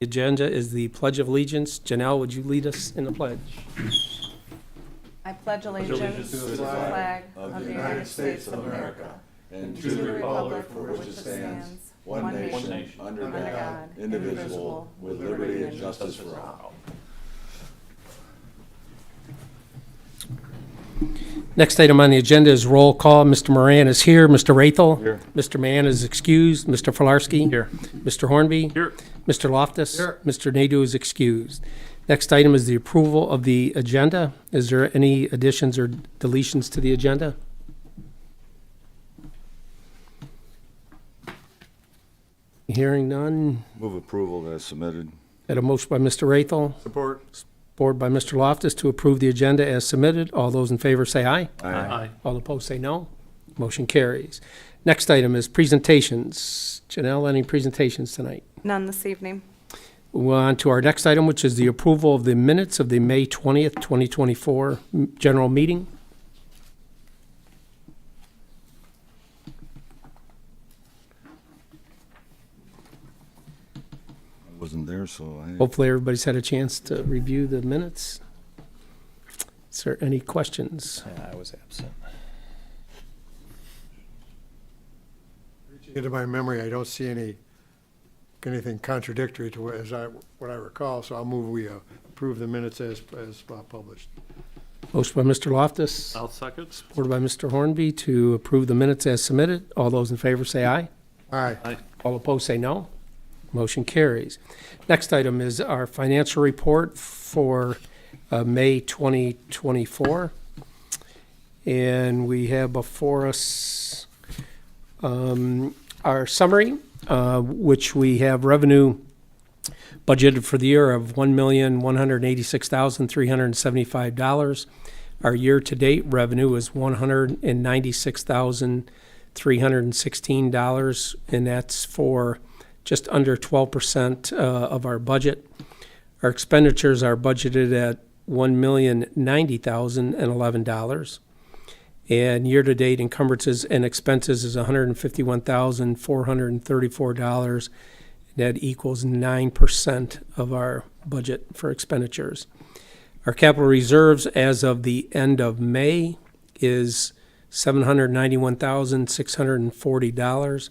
The agenda is the Pledge of Allegiance. Janelle, would you lead us in the pledge? I pledge allegiance to the flag of the United States of America and to the republic for which it stands, one nation, under God, indivisible, with liberty and justice for all. Next item on the agenda is roll call. Mr. Moran is here. Mr. Rathel? Here. Mr. Mann is excused. Mr. Filarski? Here. Mr. Hornby? Here. Mr. Loftus? Here. Mr. Nadeau is excused. Next item is the approval of the agenda. Is there any additions or deletions to the agenda? Hearing none. Move approval as submitted. Got a motion by Mr. Rathel, Support. support by Mr. Loftus to approve the agenda as submitted. All those in favor say aye. Aye. All opposed say no. Motion carries. Next item is presentations. Janelle, any presentations tonight? None this evening. We're on to our next item, which is the approval of the minutes of the May 20th, 2024 general meeting. I wasn't there, so I. Hopefully, everybody's had a chance to review the minutes. Is there any questions? Yeah, I was absent. Into my memory, I don't see anything contradictory to what I recall, so I'll move we approve the minutes as published. Motion by Mr. Loftus, I'll second. supported by Mr. Hornby to approve the minutes as submitted. All those in favor say aye. Aye. Aye. All opposed say no. Motion carries. Next item is our financial report for May 2024. And we have before us our summary, which we have revenue budgeted for the year of $1,186,375. Our year-to-date revenue is $196,316, and that's for just under 12% of our budget. Our expenditures are budgeted at $1,090,011. And year-to-date encumbrances and expenses is $151,434. That equals 9% of our budget for expenditures. Our capital reserves as of the end of May is $791,640.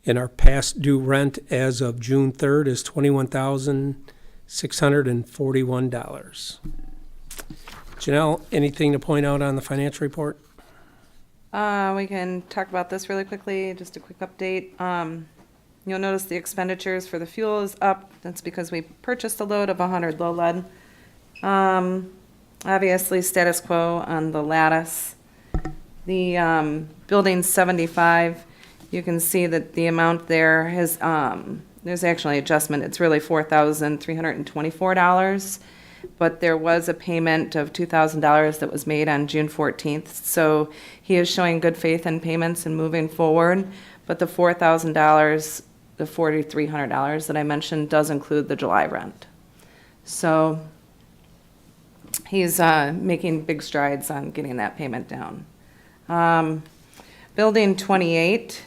And our past due rent as of June 3rd is $21,641. Janelle, anything to point out on the financial report? We can talk about this really quickly, just a quick update. You'll notice the expenditures for the fuel is up. That's because we purchased a load of 100 low lead. Obviously, status quo on the lattice. The building 75, you can see that the amount there has, there's actually adjustment. It's really $4,324. But there was a payment of $2,000 that was made on June 14th. So he is showing good faith in payments and moving forward. But the $4,000, the $4,300 that I mentioned does include the July rent. So he's making big strides on getting that payment down. Building 28,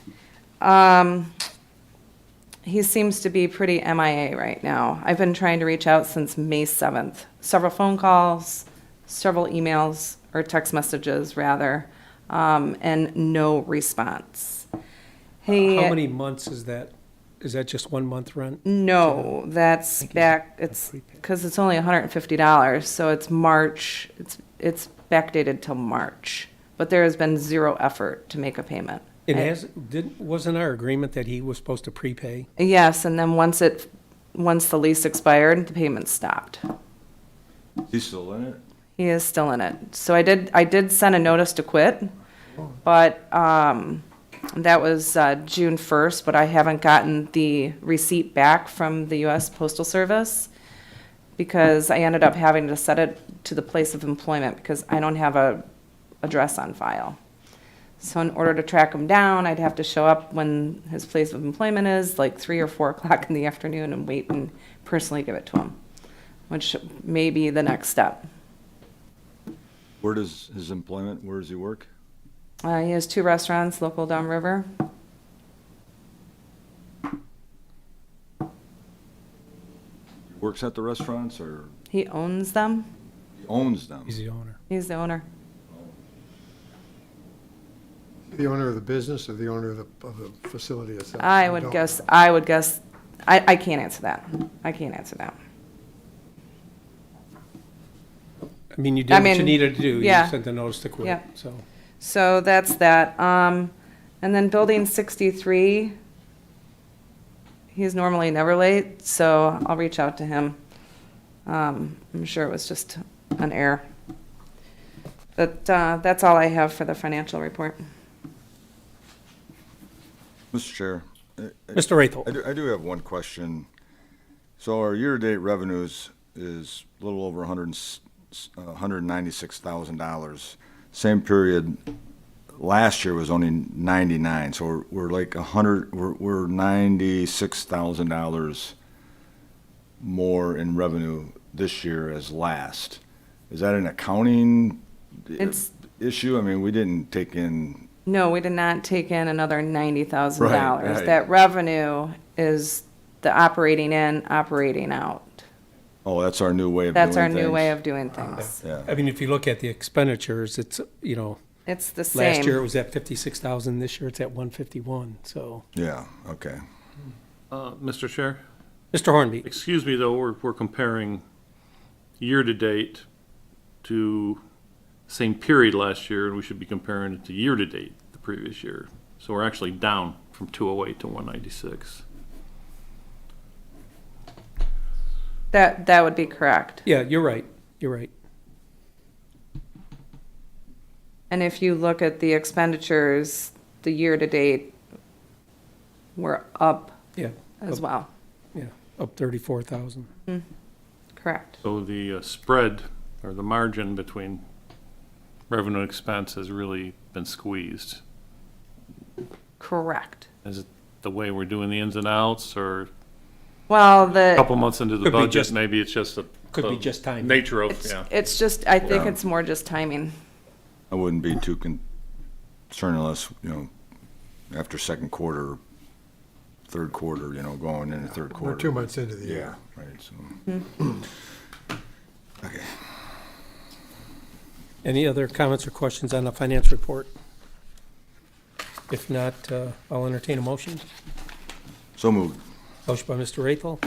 he seems to be pretty MIA right now. I've been trying to reach out since May 7th. Several phone calls, several emails, or text messages rather, and no response. How many months is that? Is that just 1 month rent? No, that's back, it's, because it's only $150, so it's March, it's backdated till March. But there has been zero effort to make a payment. Wasn't our agreement that he was supposed to prepay? Yes, and then once the lease expired, the payment stopped. He's still in it? He is still in it. So I did send a notice to quit, but that was June 1st, but I haven't gotten the receipt back from the U.S. Postal Service because I ended up having to set it to the place of employment because I don't have a address on file. So in order to track him down, I'd have to show up when his place of employment is, like 3 or 4 o'clock in the afternoon, and wait and personally give it to him, which may be the next step. Where does his employment, where does he work? He has 2 restaurants local downriver. works at the restaurants or He owns them. he owns them? He's the owner. He's the owner. The owner of the business or the owner of the facility itself? I You would don't guess, know. I can't answer that. I can't answer that. I mean, you did I what you mean, needed to do. You yeah. sent the notice to quit, Yeah. so. So that's that. And then building 63, he's normally never late, so I'll reach out to him. I'm sure it was just an error. But that's all I have for the financial report. Mr. Chair, Mr. Rathel. I do have one question. So our year-to-date revenues is a little over $196,000. Same period last year was only 99, so we're like we're $96,000 more in revenue this year as last. Is that an accounting It's- issue? I mean, we didn't take in, No, we did not take in another $90,000. Right, right. That revenue is the operating in, operating out. oh, that's our new way of doing That's things. our new way of doing things. Yeah, I mean, if you look at the expenditures, it's, you know, It's the same. last year it was at 56,000, this year it's at 151, so. yeah, okay. Mr. Chair, Mr. Hornby, excuse me, though, we're comparing year-to-date to same period last year, and we should be comparing it to year-to-date the previous year. So we're actually down from 208 to 196. That would be correct. yeah, you're right, you're right. And if you look at the expenditures, the year-to-date, we're up Yeah, as well. yeah, up 34,000. Correct. So the spread, or the margin between revenue and expense has really been squeezed. Correct. Is it the way we're doing the ins and outs, or Well, a couple months into the Could be budget, just- maybe it's just Could be the just timing. nature of, it's, yeah. it's just, I think Yeah. it's more just timing. I wouldn't be too concerned unless, after second quarter, third quarter, going into third quarter. We're 2 months into the Yeah, year. right, so. Okay. Any other comments or questions on the finance report? If not, I'll entertain a motion. So moved. Motion by Mr. Rathel.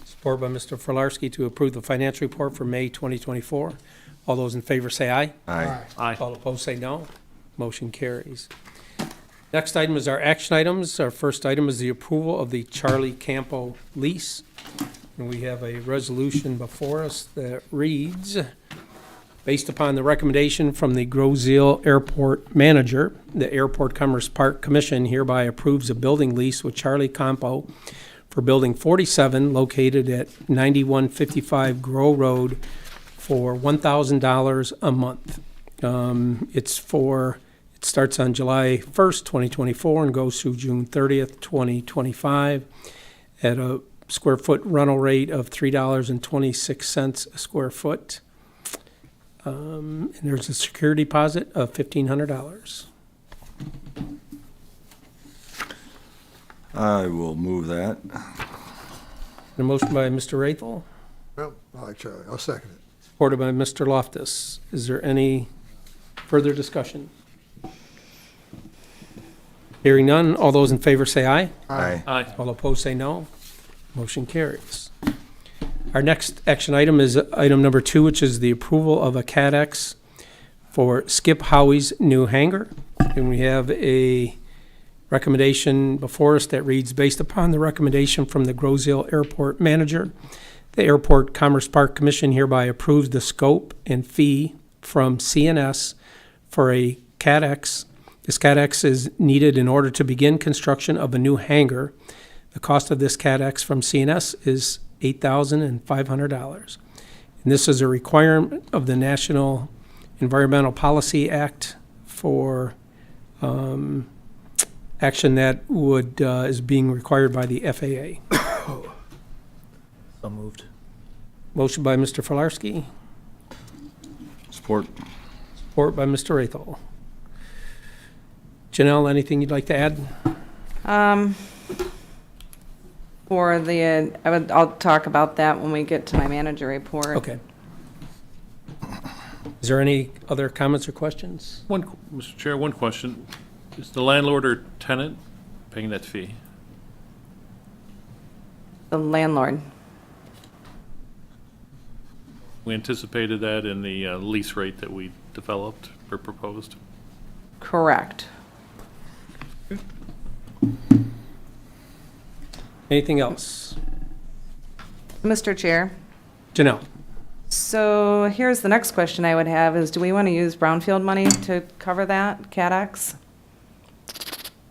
Support by Mr. Filarski to approve the finance report for May 2024. All those in favor say aye. Aye. Aye. All opposed say no. Motion carries. Next item is our action items. Our first item is the approval of the Charlie Compeau lease. And we have a resolution before us that reads, based upon the recommendation from the Groseal Airport Manager, the Airport Commerce Park Commission hereby approves a building lease with Charlie Compeau for Building 47 located at 9155 Grow Road for $1,000 a month. It starts on July 1st, 2024 and goes through June 30th, 2025 at a square foot rental rate of $3.26 a square foot. And there's a security deposit of $1,500. I will move that. A motion by Mr. Rathel, Well, I like Charlie. I'll second it. supported by Mr. Loftus. Is there any further discussion? Hearing none, all those in favor say aye. Aye. Aye. All opposed say no. Motion carries. Our next action item is item number 2, which is the approval of a CATEX for Skip Howey's new hangar. And we have a recommendation before us that reads, based upon the recommendation from the Groseal Airport Manager, the Airport Commerce Park Commission hereby approves the scope and fee from CNS for a CATEX. This CATEX is needed in order to begin construction of a new hangar. The cost of this CATEX from CNS is $8,500. And this is a requirement of the National Environmental Policy Act for action that is being required by the FAA. So moved. Motion by Mr. Filarski, Support. support by Mr. Rathel. Janelle, anything you'd like to add? I'll talk about that when we get to my manager report. Okay. Is there any other comments or questions? Mr. Chair, one question. Is the landlord or tenant paying that fee? The landlord. We anticipated that in the lease rate that we developed or proposed. Correct. Anything else? Mr. Chair, Janelle? so here's the next question I would have is, do we want to use brownfield money to cover that, CATEX?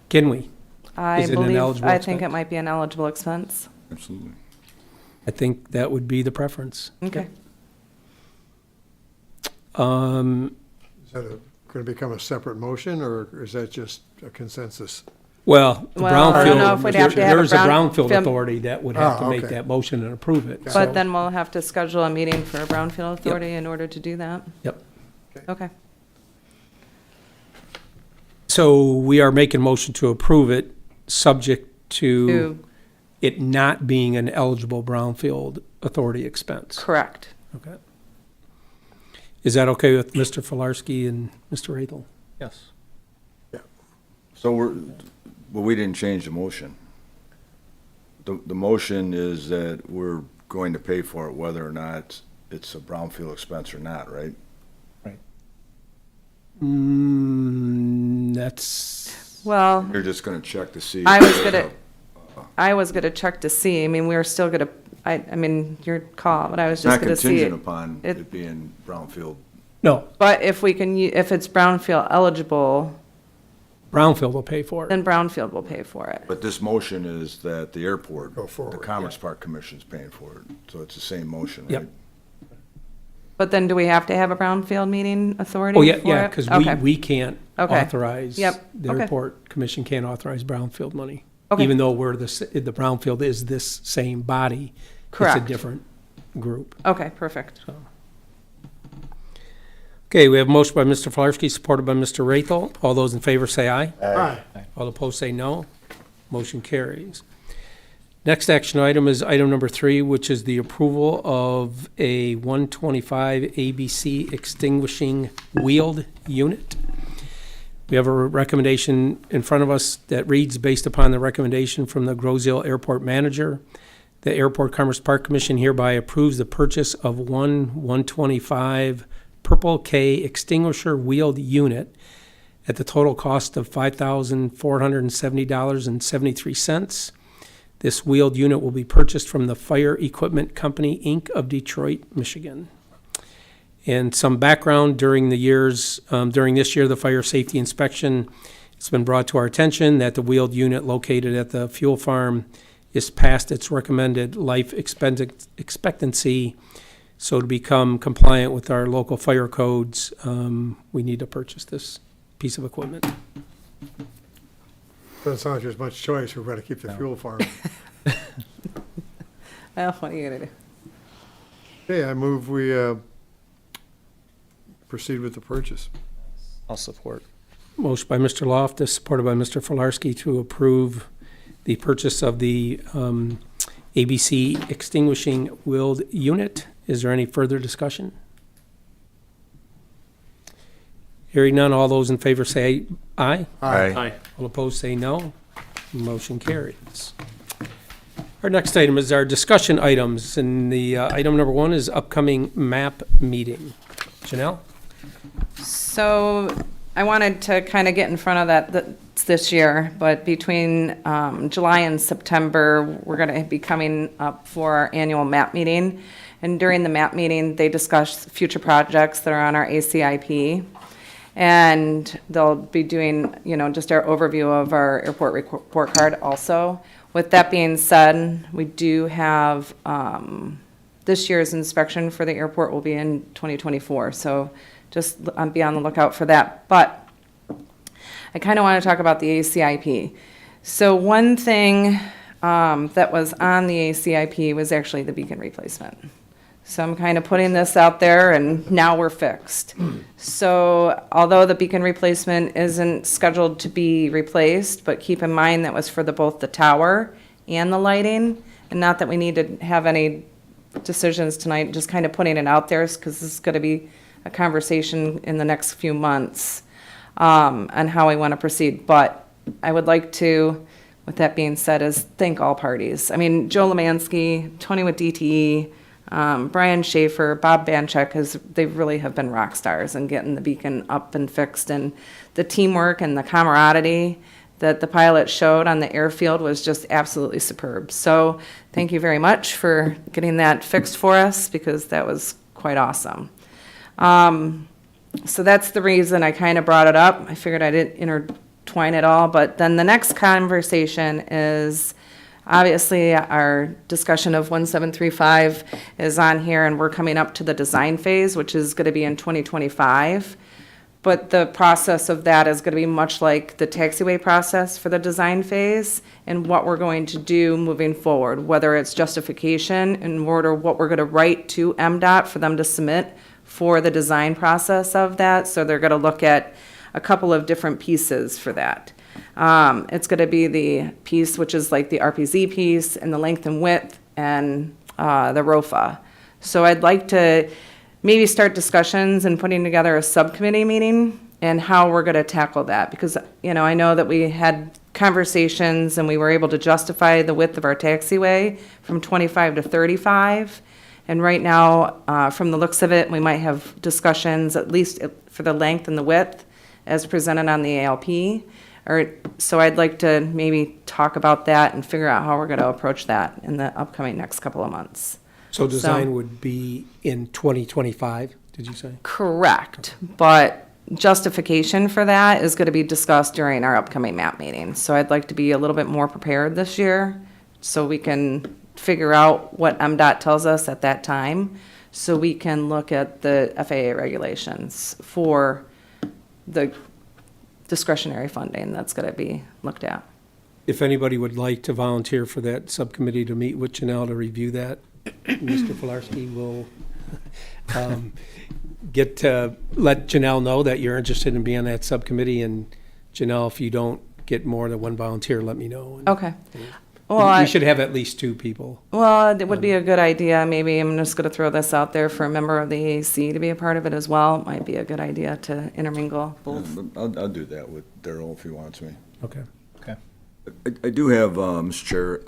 Can we? I Is it an believe, eligible I think it expense? might be an eligible expense. Absolutely. I think that would be the preference. Okay. Is that going to become a separate motion, or is that just a consensus? Well, the Well, I don't know if brownfield, we'd have to have a there's a brownfield brownfield- authority that would have to Oh, make okay. that motion and approve it. so- But then we'll have to schedule a meeting for a brownfield authority in order to do that? Yep. Okay. So we are making motion to approve it, subject to it not being an eligible brownfield authority expense. Correct. Okay. Is that okay with Mr. Filarski and Mr. Rathel? Yes. So we didn't change the motion. The motion is that we're going to pay for it whether or not it's a brownfield expense or not, right? That's, Well, You're just gonna check to see. I was gonna check to see, I mean, we were still gonna, I mean, your call, but I was It's just not gonna see contingent it. upon It- it being brownfield. no, But if we can, if it's brownfield eligible, brownfield will pay for it. then brownfield will pay for it. But this motion is that the airport, Go forward, the Commerce Park Commission's paying for it. So it's the same motion, right? Yep. But then do we have to have a brownfield meeting authority Oh, for yeah, it? yeah, because Okay. we can't Okay. authorize. Yep, The okay. airport commission can't authorize brownfield money. Okay. Even though the brownfield is this same body. It's Correct. a different group. Okay, perfect. Okay, we have a motion by Mr. Filarski, supported by Mr. Rathel. All those in favor say aye. Aye. All opposed say no. Motion carries. Next action item is item number 3, which is the approval of a 125 ABC extinguishing wheeled unit. We have a recommendation in front of us that reads, based upon the recommendation from the Groseal Airport Manager, the Airport Commerce Park Commission hereby approves the purchase of one 125 Purple K extinguisher wheeled unit at the total cost of $5,470.73. This wheeled unit will be purchased from the Fire Equipment Company, Inc. of Detroit, Michigan. And some background, during this year, the fire safety inspection, it's been brought to our attention that the wheeled unit located at the fuel farm is past its recommended life expectancy. So to become compliant with our local fire codes, we need to purchase this piece of equipment. Doesn't sound like there's much choice. We've got to keep the fuel farm. Well, what are you gonna do? Okay, I move we proceed with the purchase. I'll support. Motion by Mr. Loftus, supported by Mr. Filarski, to approve the purchase of the ABC extinguishing wheeled unit. Is there any further discussion? Hearing none, all those in favor say aye. Aye. All opposed say no. Motion carries. Our next item is our discussion items, and the item number 1 is upcoming MAP meeting. Janelle? So I wanted to kind of get in front of that this year, but between July and September, we're going to be coming up for our annual MAP meeting. And during the MAP meeting, they discuss future projects that are on our ACIP. And they'll be doing, just our overview of our airport report card also. With that being said, we do have, this year's inspection for the airport will be in 2024. So just be on the lookout for that. But I kind of want to talk about the ACIP. So one thing that was on the ACIP was actually the beacon replacement. So I'm kind of putting this out there, and now we're fixed. So although the beacon replacement isn't scheduled to be replaced, but keep in mind that was for both the tower and the lighting, And not that we need to have any decisions tonight, just kind of putting it out there, because this is going to be a conversation in the next few months on how we want to proceed. But I would like to, with that being said, is thank all parties. I mean, Joe Lemansky, Tony with DTE, Brian Schaefer, Bob Banchek, they really have been rock stars in getting the beacon up and fixed. And the teamwork and the camaraderie that the pilot showed on the airfield was just absolutely superb. So thank you very much for getting that fixed for us, because that was quite awesome. So that's the reason I kind of brought it up. I figured I didn't intertwine it all, but then the next conversation is obviously our discussion of 1735 is on here, and we're coming up to the design phase, which is going to be in 2025. But the process of that is going to be much like the taxiway process for the design phase, and what we're going to do moving forward, whether it's justification in order what we're going to write to MDOT for them to submit for the design process of that. So they're going to look at a couple of different pieces for that. It's going to be the piece which is like the RPZ piece, and the length and width, and the ROFA. So I'd like to maybe start discussions and putting together a subcommittee meeting and how we're going to tackle that. Because, you know, I know that we had conversations and we were able to justify the width of our taxiway from 25 to 35. And right now, from the looks of it, we might have discussions, at least for the length and the width, as presented on the ALP. So I'd like to maybe talk about that and figure out how we're going to approach that in the upcoming next couple of months. So design would be in 2025, did you say? Correct, but justification for that is going to be discussed during our upcoming MAP meeting. So I'd like to be a little bit more prepared this year, so we can figure out what MDOT tells us at that time, so we can look at the FAA regulations for the discretionary funding that's going to be looked at. If anybody would like to volunteer for that subcommittee to meet with Janelle to review that, Mr. Filarski will let Janelle know that you're interested in being on that subcommittee. And Janelle, if you don't get more than one volunteer, let me know. And Okay. Well, we should have at least two people. Well, it would be a good idea. Maybe I'm just going to throw this out there for a member of the AAC to be a part of it as well. It might be a good idea to intermingle both. I'll do that with Daryl if he wants me. Okay. I do have, Mr. Chair,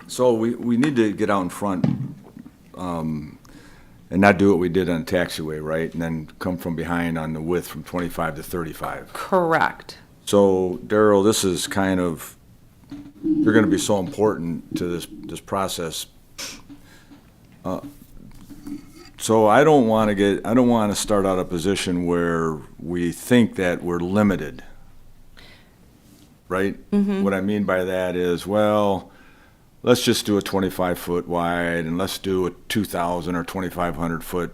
so we need to get out in front and not do what we did on taxiway, right? And then come from behind on the width from 25 to 35. Correct. So, Daryl, this is kind of, you're going to be so important to this process. So I don't want to start out a position where we think that we're limited, right? Mm-hmm. What I mean by that is, well, let's just do a 25-foot wide, and let's do a 2,000 or 2,500-foot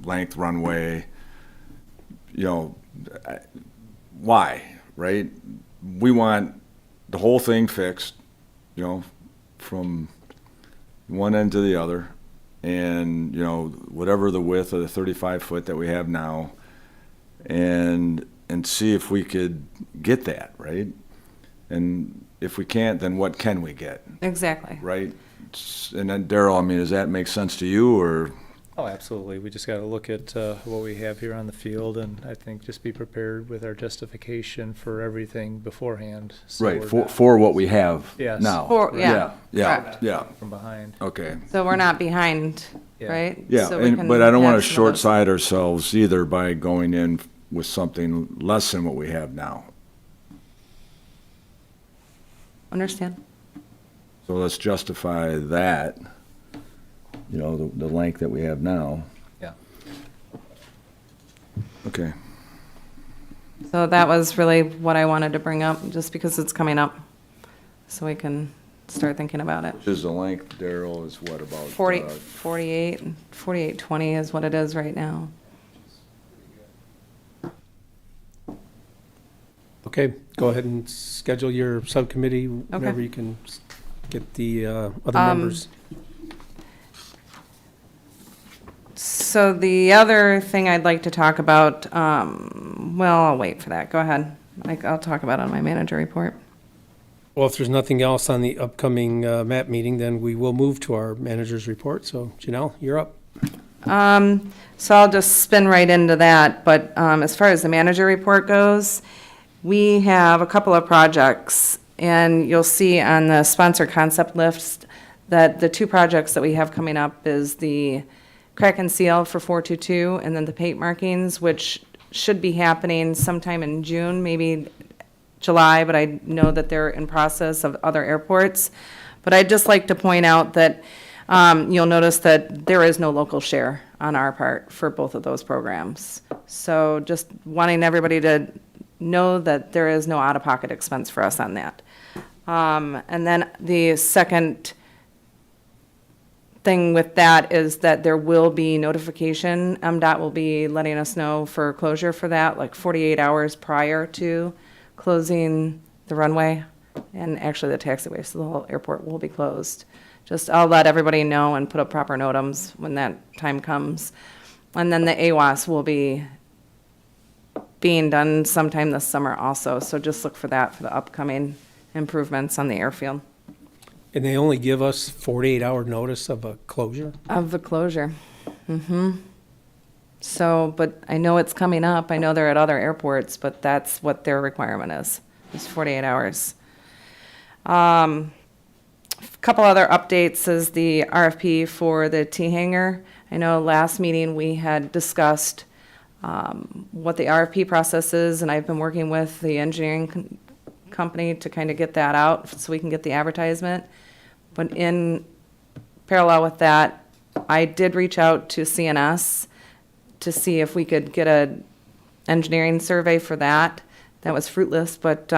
length runway. You know, why, right? We want the whole thing fixed, you know, from one end to the other, and, you know, whatever the width of the 35-foot that we have now, and see if we could get that, right? And if we can't, then what can we get? Exactly. Right? And then, Daryl, I mean, does that make sense to you, or? Oh, absolutely. We just got to look at what we have here on the field, and I think just be prepared with our justification for everything beforehand. So Right, we're for what we have Yes. now. Yeah. Yeah, Correct. yeah, from behind. okay. So we're not behind, Yeah. right? Yeah, So we can but I don't want have to some of those- short-side ourselves either by going in with something less than what we have now. Understand? So let's justify that, you know, the length that we have now. Yeah. Okay. So that was really what I wanted to bring up, just because it's coming up, so we can start thinking about it. Which is the length, Daryl, is what about? 48, 4820 is what it is right now. Okay, go ahead and schedule your subcommittee whenever you can get the other members. So the other thing I'd like to talk about, well, I'll wait for that. Go ahead. I'll talk about it on my manager report. Well, if there's nothing else on the upcoming MAP meeting, then we will move to our manager's report. So Janelle, you're up. So I'll just spin right into that, but as far as the manager report goes, we have a couple of projects, and you'll see on the sponsor concept list that the two projects that we have coming up is the crack and seal for 422, and then the paint markings, which should be happening sometime in June, maybe July, but I know that they're in process of other airports. But I'd just like to point out that you'll notice that there is no local share on our part for both of those programs. So just wanting everybody to know that there is no out-of-pocket expense for us on that. And then the second thing with that is that there will be notification. MDOT will be letting us know for closure for that, like 48 hours prior to closing the runway and actually the taxiway, so the whole airport will be closed. Just, I'll let everybody know and put up proper notams when that time comes. And then the AWAS will be being done sometime this summer also, so just look for that for the upcoming improvements on the airfield. And they only give us 48-hour notice of a closure? Of the closure. So, but I know it's coming up. I know they're at other airports, but that's what their requirement is 48 hours. A couple other updates is the RFP for the T-Hangar. I know last meeting we had discussed what the RFP process is, and I've been working with the engineering company to kind of get that out so we can get the advertisement. But in parallel with that, I did reach out to CNS to see if we could get a engineering survey for that. That was fruitless, but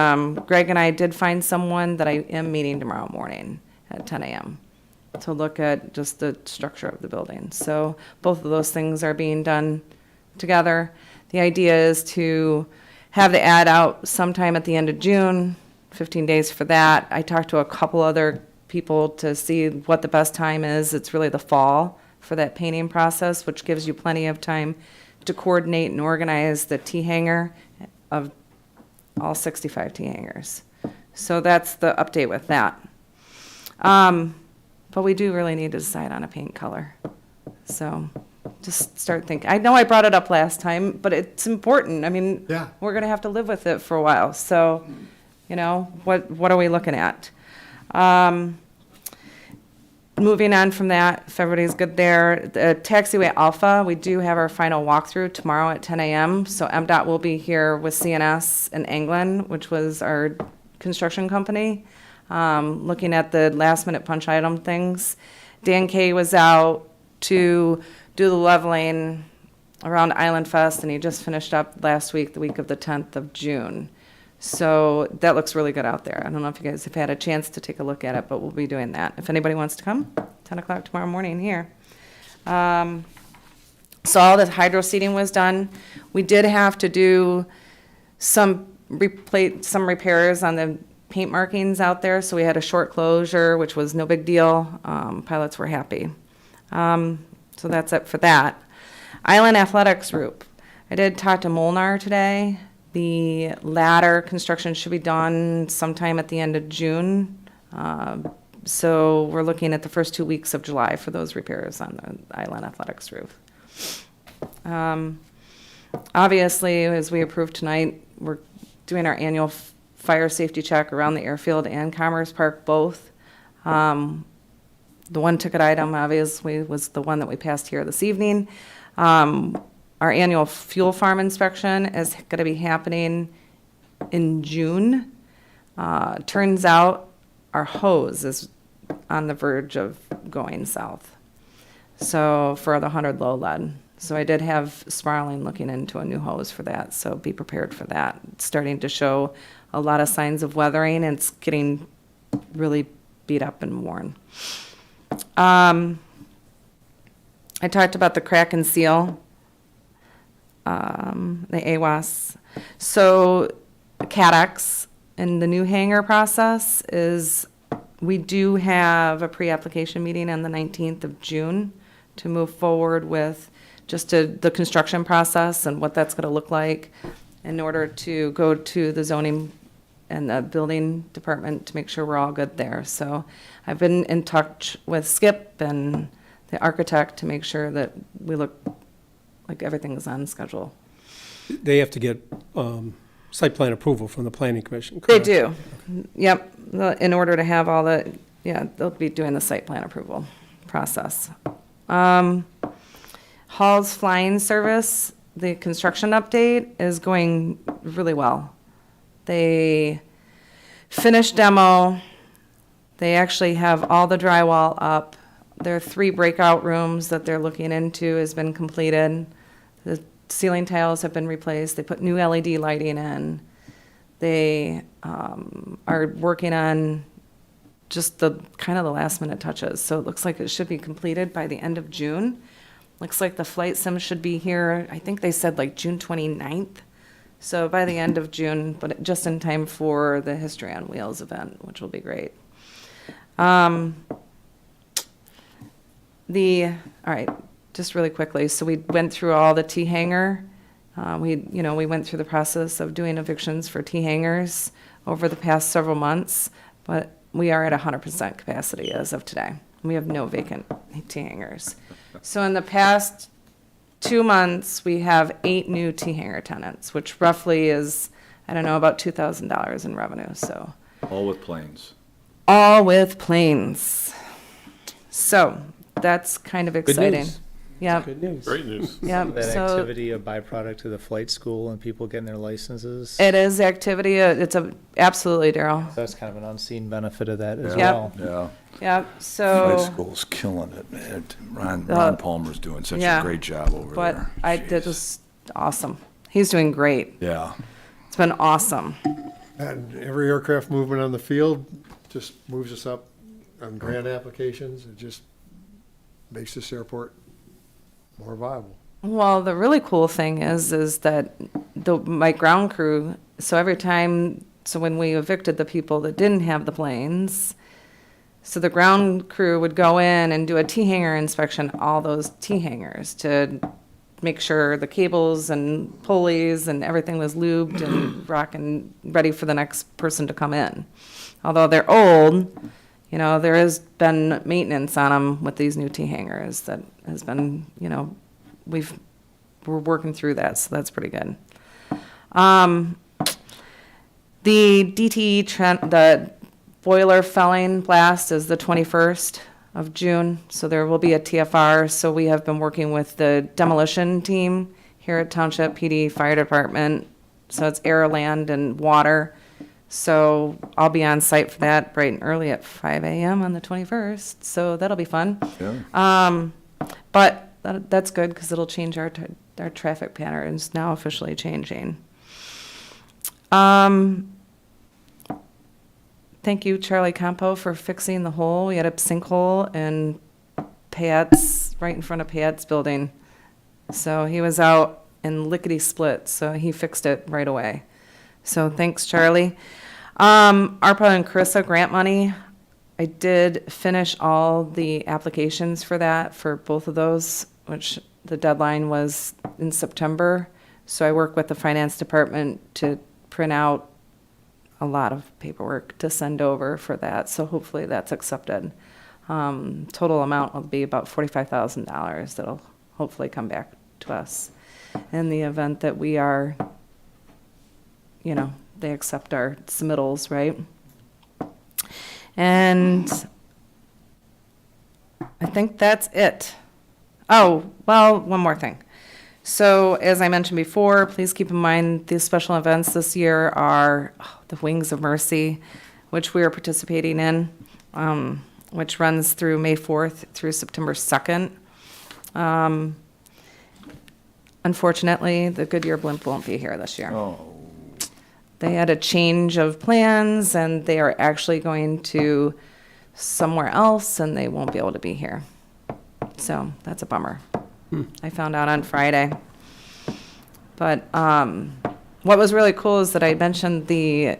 Greg and I did find someone that I am meeting tomorrow morning at 10 a.m. to look at just the structure of the building. So both of those things are being done together. The idea is to have the ad out sometime at the end of June, 15 days for that. I talked to a couple other people to see what the best time is. It's really the fall for that painting process, which gives you plenty of time to coordinate and organize the T-Hangar of all 65 T-Hangars. So that's the update with that. But we do really need to decide on a paint color. So just start thinking. I know I brought it up last time, but it's important. I mean, Yeah. we're going to have to live with it for a while. So, you know, what are we looking at? Moving on from that, if everybody's good there, the taxiway Alpha, we do have our final walkthrough tomorrow at 10 a.m. So MDOT will be here with CNS and Anglin, which was our construction company, looking at the last minute punch item things. Dan Kay was out to do the leveling around Island Fest, and he just finished up last week, the week of the 10th of June. So that looks really good out there. I don't know if you guys have had a chance to take a look at it, but we'll be doing that. If anybody wants to come, 10 o'clock tomorrow morning here. So all the hydro seeding was done. We did have to do some repairs on the paint markings out there, so we had a short closure, which was no big deal. Pilots were happy. So that's it for that. Island Athletics Group. I did talk to Molnar today. The ladder construction should be done sometime at the end of June. So we're looking at the first 2 weeks of July for those repairs on the Island Athletics roof. Obviously, as we approved tonight, we're doing our annual fire safety check around the airfield and Commerce Park both. The one ticket item, obviously, was the one that we passed here this evening. Our annual fuel farm inspection is going to be happening in June. Turns out our hose is on the verge of going south. So for the 100 low lead. So I did have Sparling looking into a new hose for that, so be prepared for that. It's starting to show a lot of signs of weathering, and it's getting really beat up and worn. I talked about the crack and seal, the AWAS. So CATEX and the new hangar process is, we do have a pre-application meeting on the 19th of June to move forward with just the construction process and what that's going to look like in order to go to the zoning and the building department to make sure we're all good there. So I've been in touch with Skip and the architect to make sure that we look like everything is on schedule. They have to get site plan approval from the planning commission, They correct? do. Yep. In order to have all the, yeah, they'll be doing the site plan approval process. Hall's Flying Service, the construction update is going really well. They finished demo. They actually have all the drywall up. Their 3 breakout rooms that they're looking into has been completed. The ceiling tiles have been replaced. They put new LED lighting in. They are working on just the kind of the last minute touches. So it looks like it should be completed by the end of June. Looks like the flight sim should be here, I think they said like June 29th. So by the end of June, but just in time for the History on Wheels event, which will be great. All right, just really quickly. So we went through all the T hangar. We went through the process of doing evictions for T hangars over the past several months, but we are at 100% capacity as of today. We have no vacant T hangars. So in the past 2 months, we have 8 new T hangar tenants, which roughly is, I don't know, about $2,000 in revenue. So All with planes. all with planes. So that's kind of Good exciting. news. Yep. Good news. Great news. Yep. That So activity a byproduct of the flight school and people getting their licenses? it is activity. It's absolutely, Daryl. That's kind of an unseen benefit of that as Yeah. well. Yeah. Yep. Flight So, school's killing it, man. Ron Uh, Palmer's doing such yeah. a great job over but there. that Jeez. was awesome. He's doing great. Yeah. It's been awesome. And every aircraft movement on the field just moves us up on grant applications. It just makes this airport more viable. Well, the really cool thing is that my ground crew, so when we evicted the people that didn't have the planes, so the ground crew would go in and do a T hangar inspection, all those T hangars, to make sure the cables and pulleys and everything was lubed and rocking, ready for the next person to come in. Although they're old, there has been maintenance on them with these new T hangars that has been, we're working through that, so that's pretty good. The DTE the boiler felling blast is the 21st of June, so there will be a TFR. So we have been working with the demolition team here at Township PD Fire Department. So it's air, land, and water. So I'll be on site for that bright and early at 5 a.m. on the 21st. So that'll be fun. Yeah. But that's good because it'll change our traffic patterns, now officially changing. Thank you, Charlie Compeau, for fixing the hole. We had a sinkhole in Payette's, right in front of Payette's building. So he was out in lickety-split, so he fixed it right away. So thanks, Charlie. ARPA and CRISA grant money. I did finish all the applications for that, for both of those, which the deadline was in September. So I work with the finance department to print out a lot of paperwork to send over for that. So hopefully that's accepted. Total amount will be about $45,000 that'll hopefully come back to us in the event that we are, they accept our submittals, right? And I think that's it. Oh, well, one more thing. So as I mentioned before, please keep in mind the special events this year are the Wings of Mercy, which we are participating in, which runs through May 4th through September 2nd. Unfortunately, the Goodyear blimp won't be here this year. Oh, They had a change of plans, and they are actually going to somewhere else, and they won't be able to be here. So that's a bummer. I found out on Friday. But what was really cool is that I mentioned the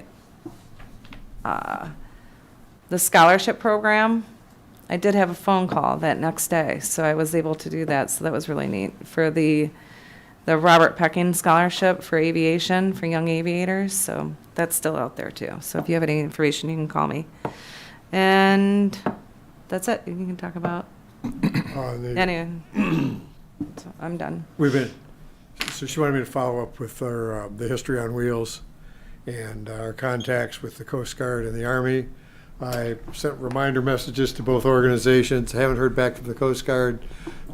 scholarship program. I did have a phone call that next day, so I was able to do that. So that was really neat for the the Robert Pecking Scholarship for aviation for young aviators. So that's still out there too. So if you have any information, you can call me. And that's it. You can talk about anyway. So I'm done. So she wanted me to follow up with our, the History on Wheels and our contacts with the Coast Guard and the Army. I sent reminder messages to both organizations. Haven't heard back from the Coast Guard.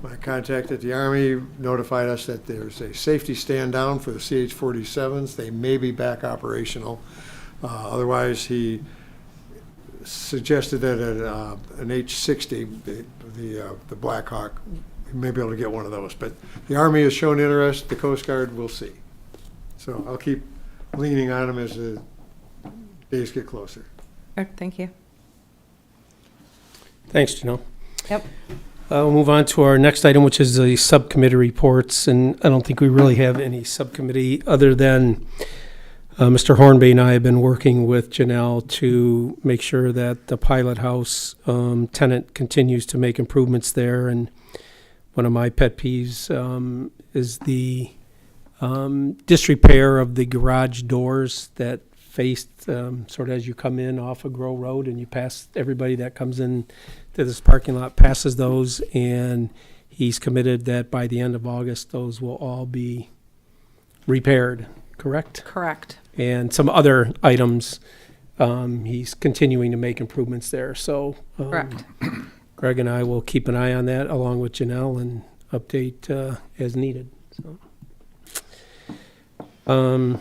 My contact at the Army notified us that there's a safety stand down for the CH-47s. They may be back operational. Otherwise, he suggested that an H-60, the Black Hawk, we may be able to get one of those. But the Army has shown interest. The Coast Guard, we'll see. So I'll keep leaning on them as the days get closer. Thank you. Thanks, Janelle. Yep. We'll move on to our next item, which is the subcommittee reports, and I don't think we really have any subcommittee other than Mr. Hornby and I have been working with Janelle to make sure that the Pilot House tenant continues to make improvements there, and one of my pet peeves is the disrepair of the garage doors that faced sort of as you come in off of Grow Road and you pass everybody that comes in to this parking lot passes those, and he's committed that by the end of August those will all be repaired, correct? Correct. And some other items, he's continuing to make improvements there, so Correct. Greg and I will keep an eye on that along with Janelle and update as needed. So.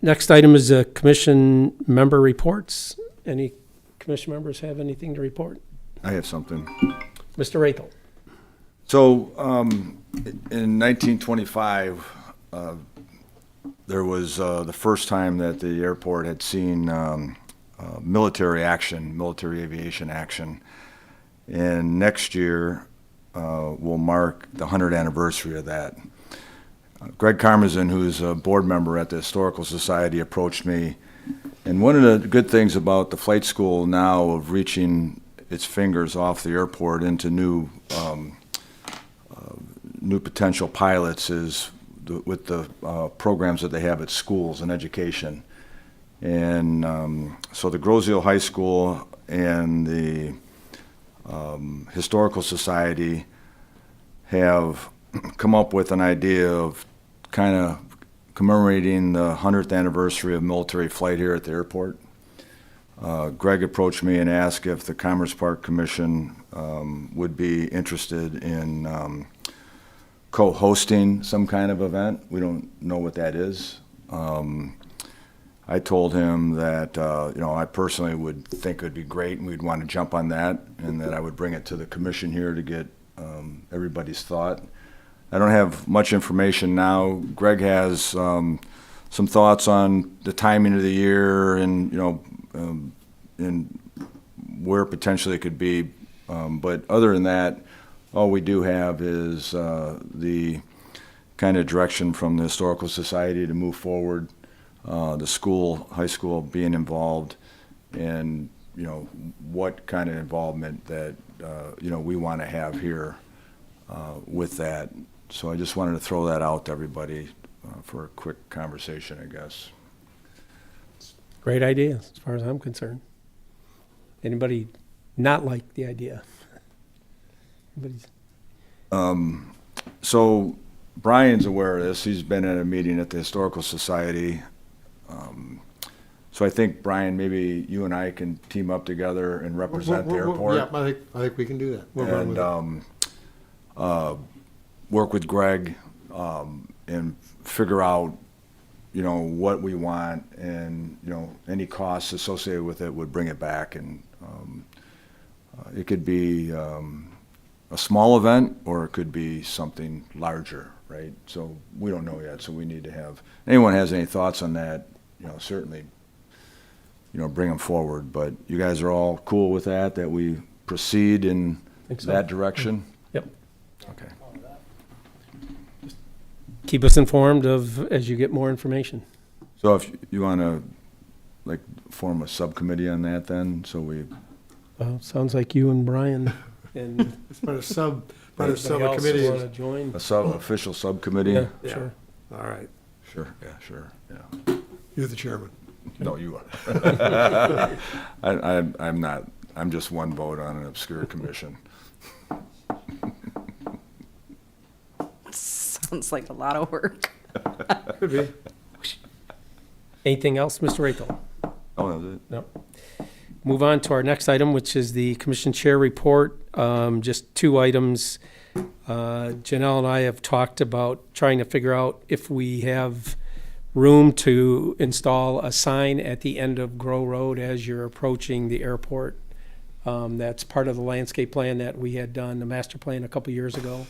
Next item is commission member reports. Any commission members have anything to report? I have something. Mr. Rathel. So, in 1925, there was the first time that the airport had seen military action, military aviation action. And next year will mark the 100th anniversary of that. Greg Karmazin, who's a board member at the Historical Society, approached me. And one of the good things about the flight school now of reaching its fingers off the airport into new potential pilots is with the programs that they have at schools and education. And so the Grosio High School and the Historical Society have come up with an idea of kind of commemorating the 100th anniversary of military flight here at the airport. Greg approached me and asked if the Commerce Park Commission would be interested in co-hosting some kind of event. We don't know what that is. I told him that I personally would think it would be great and we'd want to jump on that, and that I would bring it to the commission here to get everybody's thought. I don't have much information now. Greg has some thoughts on the timing of the year and and where potentially it could be. But other than that, all we do have is the kind of direction from the Historical Society to move forward, the school, high school being involved, and what kind of involvement that we want to have here with that. So I just wanted to throw that out to everybody for a quick conversation, I guess. Great idea, as far as I'm concerned. Anybody not like the idea? Anybody's... So Brian's aware of this. He's been at a meeting at the Historical Society. So I think, Brian, maybe you and I can team up together and represent the airport. Yeah, I think we can do that. We'll run with it. Work with Greg and figure out, what we want, and any costs associated with it would bring it back, and it could be a small event or it could be something larger, right? So we don't know yet. So we need to have anyone has any thoughts on that, certainly, bring them forward. But you guys are all cool with that we proceed in that direction? Yep. Okay. Keep us informed as you get more information. So if you want to form a subcommittee on that then, so we. Sounds like you and Brian and It's about a anybody else committee. want to join. Official subcommittee? Yeah, sure. All right, Sure, yeah, sure, yeah. you're the chairman. No, you are. I'm not, I'm just one vote on an obscure commission. Sounds like a lot of work. Could be. Anything else, Mr. Rathel? Oh, that was it? No. Move on to our next item, which is the Commission Chair Report. Just two items. Janelle and I have talked about trying to figure out if we have room to install a sign at the end of Grow Road as you're approaching the airport. That's part of the landscape plan that we had done, the master plan a couple years ago.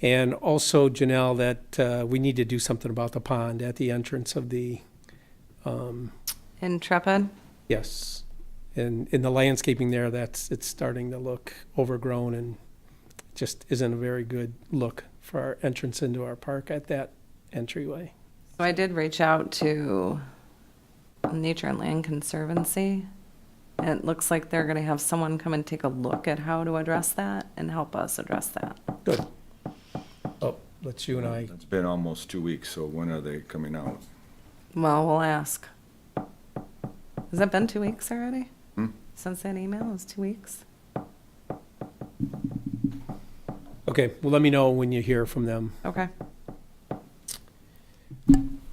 And also, Janelle, that we need to do something about the pond at the entrance of the, Intrepid? yes. And in the landscaping there, it's starting to look overgrown and just isn't a very good look for our entrance into our park at that entryway. So I did reach out to Nature and Land Conservancy. And it looks like they're gonna have someone come and take a look at how to address that and help us address that. Good. Oh, let's you and I, It's been almost 2 weeks, so when are they coming out? Well, we'll ask. Has that been 2 weeks already? Hmm? Since that email, it was 2 weeks? okay, well, let me know when you hear from them. Okay.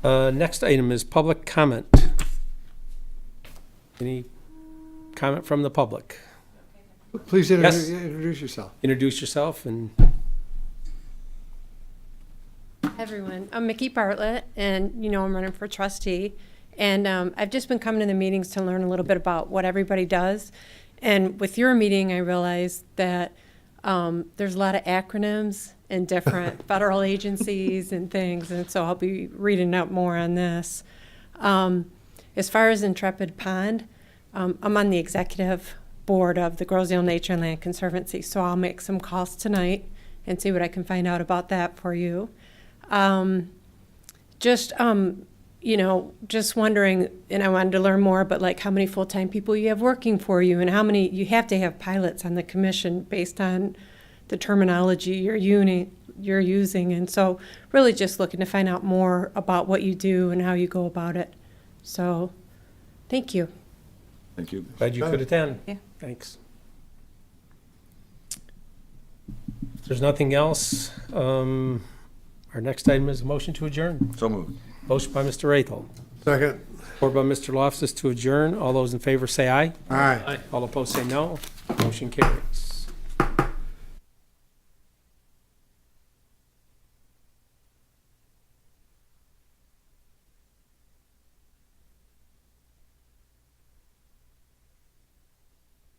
Next item is public comment. Any comment from the public? Please Yes. introduce yourself. Introduce yourself and, Hi, everyone. I'm Mickey Bartlett, and I'm running for trustee. And I've just been coming to the meetings to learn a little bit about what everybody does. And with your meeting, I realized that there's a lot of acronyms and different federal agencies and things, and so I'll be reading up more on this. As far as Intrepid Pond, I'm on the executive board of the Grosedale Nature and Land Conservancy, so I'll make some calls tonight and see what I can find out about that for you. Just wondering, and I wanted to learn more, but like how many full-time people you have working for you and how many, you have to have pilots on the commission based on the terminology you're using. And so really just looking to find out more about what you do and how you go about it. So, thank you. Thank you. glad you could attend. Yeah. Thanks. If there's nothing else, our next item is a motion to adjourn. So moved. Motion by Mr. Rathel, Second. support by Mr. Loftus to adjourn. All those in favor say aye. Aye. All opposed say no. Motion carries.